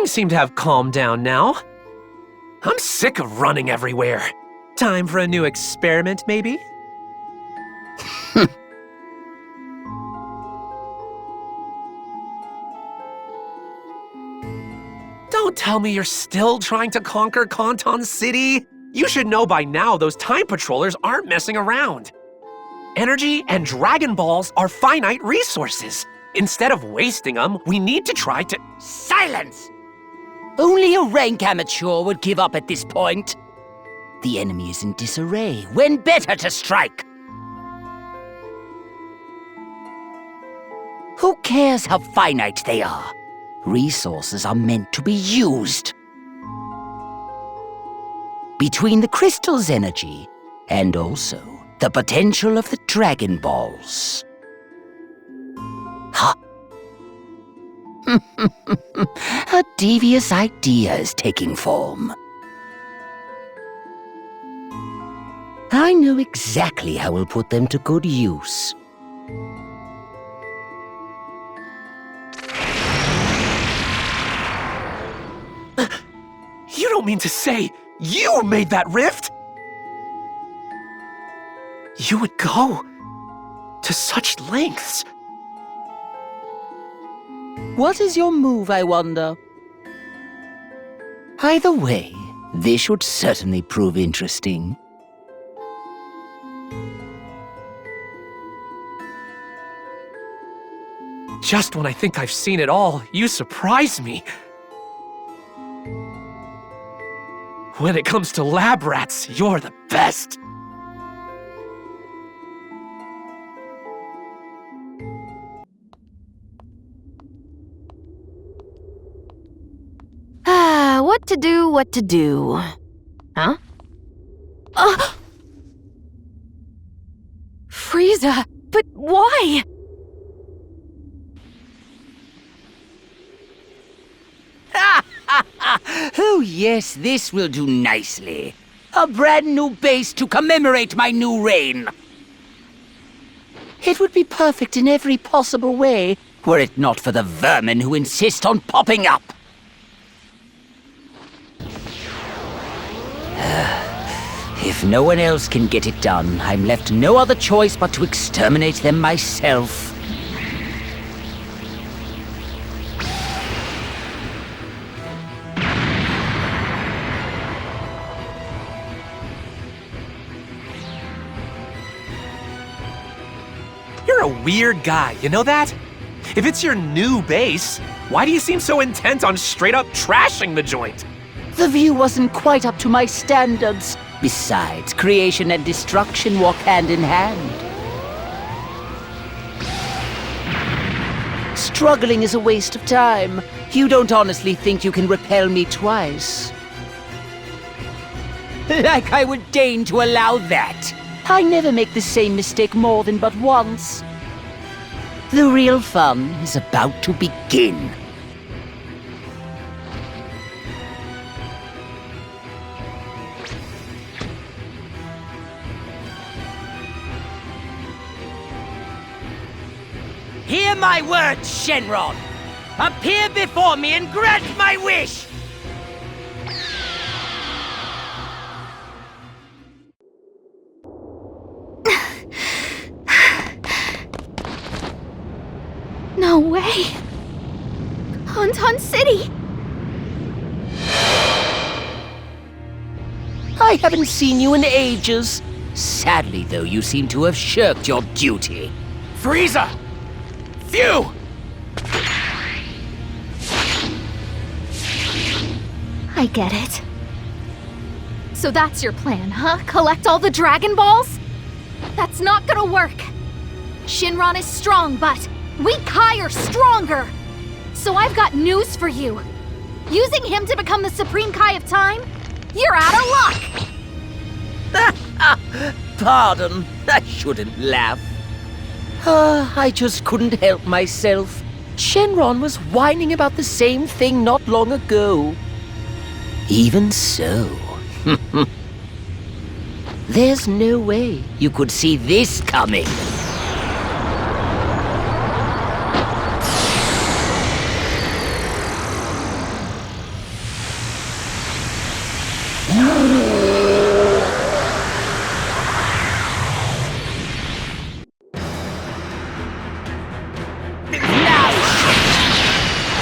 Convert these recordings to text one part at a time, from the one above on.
Things seem to have calmed down now. I'm sick of running everywhere. Time for a new experiment, maybe? Don't tell me you're still trying to conquer Kanton City. You should know by now those time patrollers aren't messing around. Energy and Dragon Balls are finite resources. Instead of wasting them, we need to try to— Silence! Only a rank amateur would give up at this point. The enemy is in disarray. When better to strike? Who cares how finite they are? Resources are meant to be used. Between the crystal's energy and also the potential of the Dragon Balls. Huh? A devious idea is taking form. I know exactly how we'll put them to good use. You don't mean to say you made that rift? You would go to such lengths? What is your move, I wonder? Either way, this should certainly prove interesting. Just when I think I've seen it all, you surprise me. When it comes to lab rats, you're the best. What to do? Huh? Frieza, but why? Oh yes, this will do nicely. A brand new base to commemorate my new reign. It would be perfect in every possible way, were it not for the vermin who insist on popping up. If no one else can get it done, I'm left no other choice but to exterminate them myself. You're a weird guy, you know that? If it's your new base, why do you seem so intent on straight up trashing the joint? The view wasn't quite up to my standards. Besides, creation and destruction walk hand in hand. Struggling is a waste of time. You don't honestly think you can repel me twice? Like I would deign to allow that. I never make the same mistake more than but once. The real fun is about to begin. Hear my words, Shenron! Appear before me and grant my wish! No way! Kanton City! I haven't seen you in ages. Sadly, though, you seem to have shirked your duty. FRIEZA! Phew! I get it. So that's your plan, huh? Collect all the Dragon Balls? That's not gonna work. Shenron is strong, but we Kai are stronger! So I've got news for you. Using him to become the Supreme Kai of Time? You're out of luck! Pardon, I shouldn't laugh. I just couldn't help myself. Shenron was whining about the same thing not long ago. Even so, there's no way you could see this coming.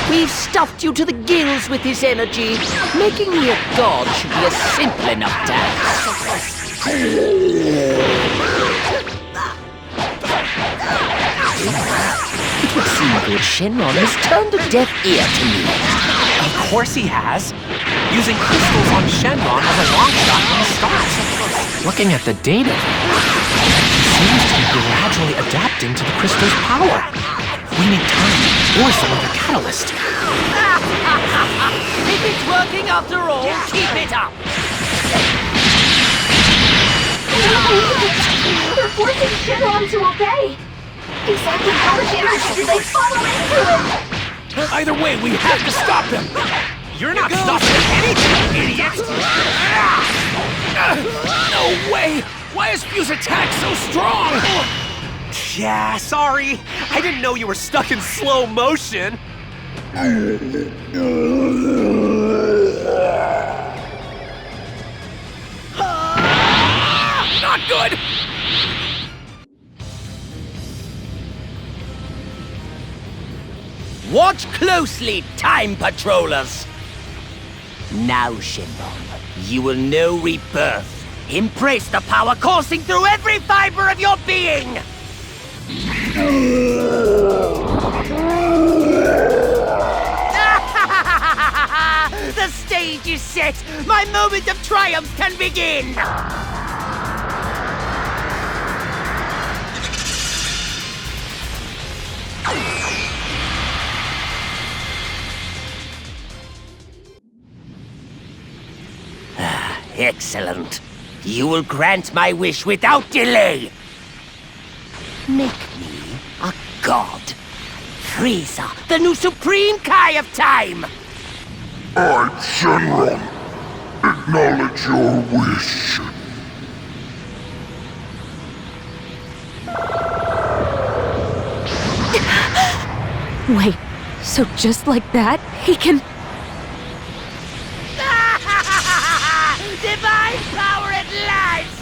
We've stuffed you to the gills with this energy. Making me a god should be a simple enough task. It would seem good Shenron has turned a deaf ear to me. Of course he has. Using crystals on Shenron was a long shot from the start. Looking at the data, he seems to be gradually adapting to the crystal's power. We need time or some other catalyst. If it's working after all, keep it up! They're forcing Shenron to obey! Exactly how much energy did they funnel into it? Either way, we have to stop them! You're not stopping anything, idiot! No way! Why is Fuse attack so strong? Yeah, sorry. I didn't know you were stuck in slow motion. Not good! Watch closely, Time Patrollers! Now, Shenron, you will know rebirth. Embrace the power coursing through every fiber of your being! The stage is set! My moment of triumph can begin! Excellent. You will grant my wish without delay. Make me a god. FRIEZA, the new supreme Kai of time. I, Shenron, acknowledge your wish. Wait, so just like that, he can... Divine power at last!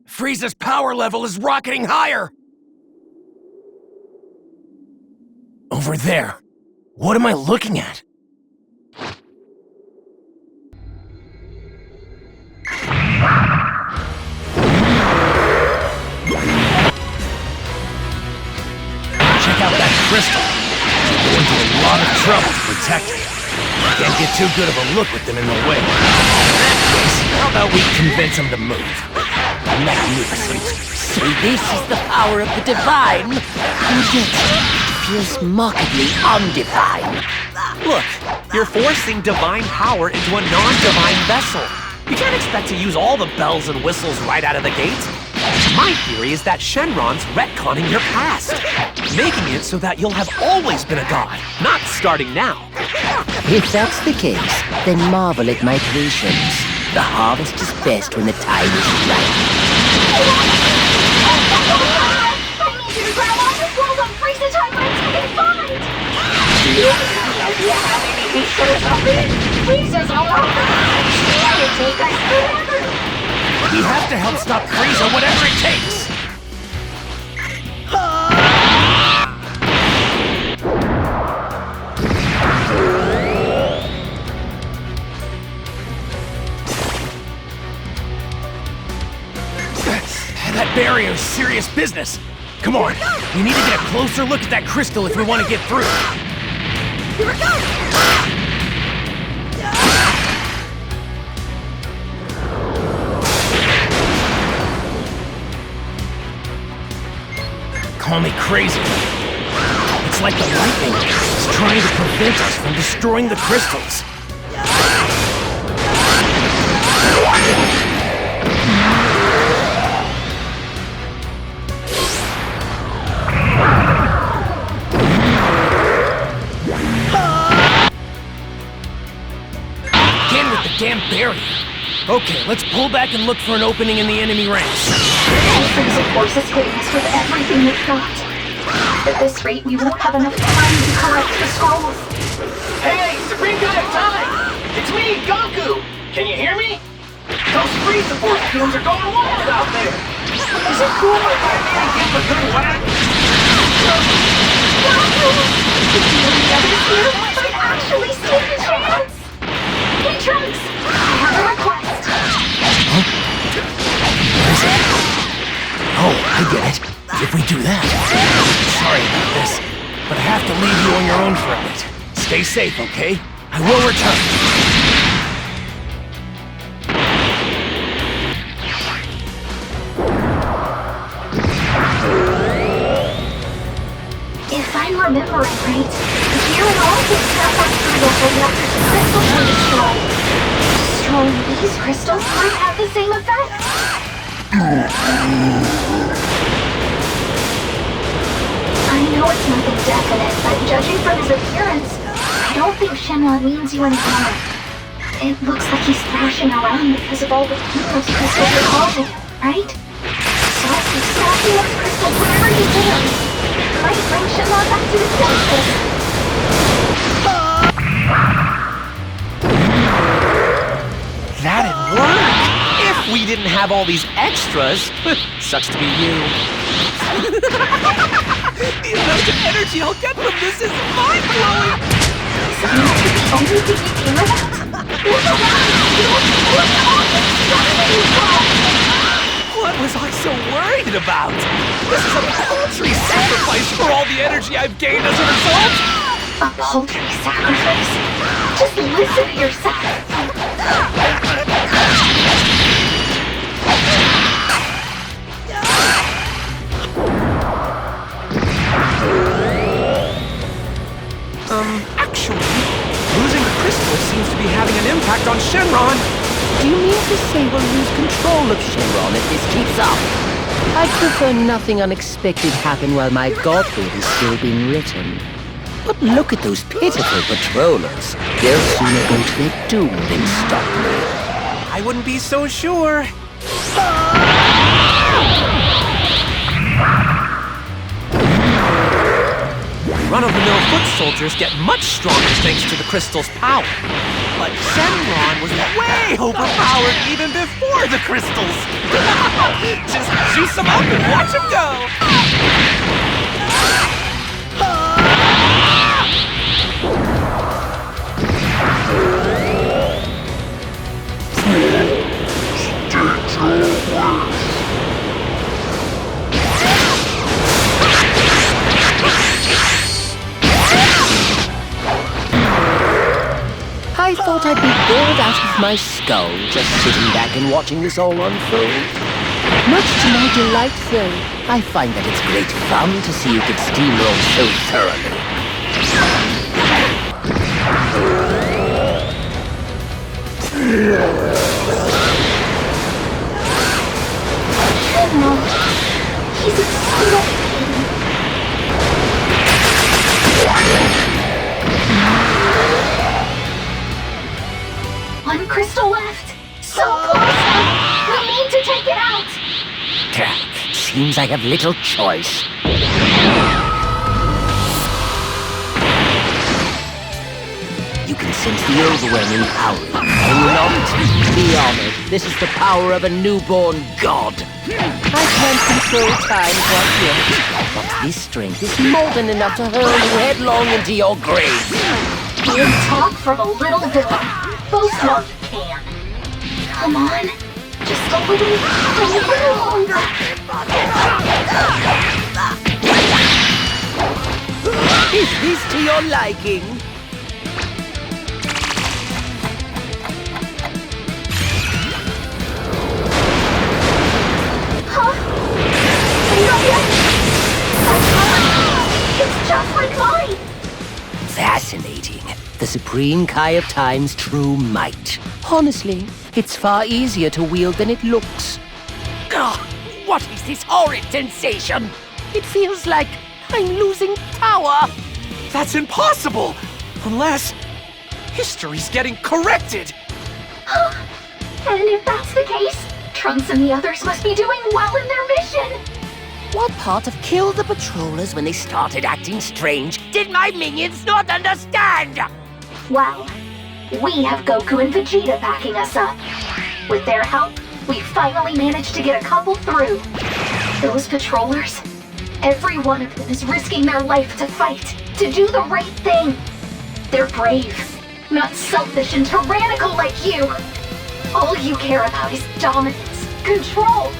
Frieza's power level is rocketing higher! Over there. What am I looking at? Check out that crystal. We're going to a lot of trouble to protect it. Can't get too good of a look with them in the way. In that case, how about we convince them to move? Magnificent. So this is the power of the divine, and yet it feels markedly undivine. Look, you're forcing divine power into a non-divine vessel. You can't expect to use all the bells and whistles right out of the gate. My theory is that Shenron's retconning your past, making it so that you'll have always been a god, not starting now. If that's the case, then marvel at my patience. The harvest is best when the time is right. I need you to grab all the walls on FRIEZA timelines we can find! FRIEZA's alive! It'll take us forever! We have to help stop FRIEZA, whatever it takes! That barrier is serious business. Come on, we need to get a closer look at that crystal if we want to get through. Here it goes! Call me crazy. It's like the lightning is trying to prevent us from destroying the crystals. Again with the damn barrier. Okay, let's pull back and look for an opening in the enemy ranks. FRIEZA forces hitting us with everything we've got. At this rate, we won't have enough time to collect the scrolls. Hey, Supreme Guy of Time! It's me, Goku! Can you hear me? Those FRIEZA force fumes are going wild out there! Is it cool if I maybe give a good whack? The only others here might actually stand a chance! Hey, Trunks! I have a request! What is it? Oh, I get it. If we do that... Sorry about this, but I have to leave you on your own for a bit. Stay safe, okay? I will return. If I'm remembering right, you and all the Snapworks crystals were destroyed. Destroying these crystals might have the same effect. I know it's nothing definite, but judging from his appearance, I don't think Shenron means you any harm. It looks like he's thrashing around because of all the pain those crystals are causing, right? So I'll keep stacking those crystals whenever he can. Might bring Shenron back to his senses. That'd work! If we didn't have all these extras. Sucks to be you. The amount of energy I'll get from this is mind-blowing! So that's the only thing you care about? Look around! Look at all the structure you've got! What was I so worried about? This is a paltry sacrifice for all the energy I've gained as a result! A paltry sacrifice? Just listen to yourself! Actually, losing the crystal seems to be having an impact on Shenron. Do you mean to say we'll lose control of Shenron if this keeps up? I'd prefer nothing unexpected happen while my godhood is still being written. But look at those pitiful patrollers. They'll sooner go to their doom than stop me. I wouldn't be so sure. Run-of-the-mill foot soldiers get much stronger thanks to the crystal's power. But Shenron was way overpowered even before the crystals. Just juice him up and watch him go. I thought I'd be bored out of my skull just sitting back and watching this all unfold. Much to my delight, though, I find that it's great fun to see you get steamrolled so thoroughly. No, he's in so much pain. One crystal left. So close now. We need to take it out. Seems I have little choice. You can sense the overwhelming power. Can you not? Be honored. This is the power of a newborn god. I can't control time quite yet, but this strength is more than enough to hurl you headlong into your grave. We'll talk for a little bit. Both know you can. Come on. Just a little longer. Is this to your liking? Huh? It's just like mine! Fascinating. The Supreme Kai of Time's true might. Honestly, it's far easier to wield than it looks. Ugh, what is this horrid sensation? It feels like I'm losing power. That's impossible! Unless history's getting corrected! And if that's the case, Trunks and the others must be doing well in their mission! What part of kill the patrollers when they started acting strange did my minions not understand? Well, we have Goku and Vegeta backing us up. With their help, we finally managed to get a couple through. Those patrollers, every one of them is risking their life to fight, to do the right thing. They're brave, not selfish and tyrannical like you. All you care about is dominance, control.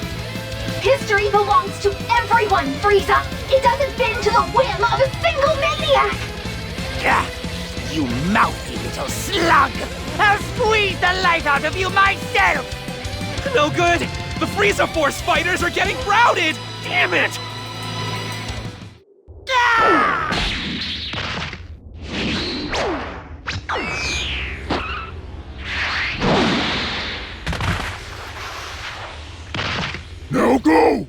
History belongs to everyone, Frieza. It doesn't bend to the whim of a single maniac. Gah! You mouthy little slug! I'll squeeze the life out of you myself! No good! The Frieza Force fighters are getting routed! Damn it! Now go!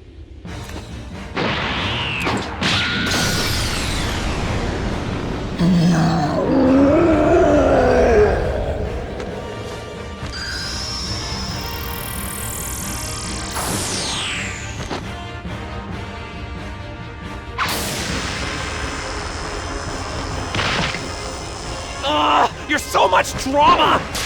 Ugh! You're so much drama!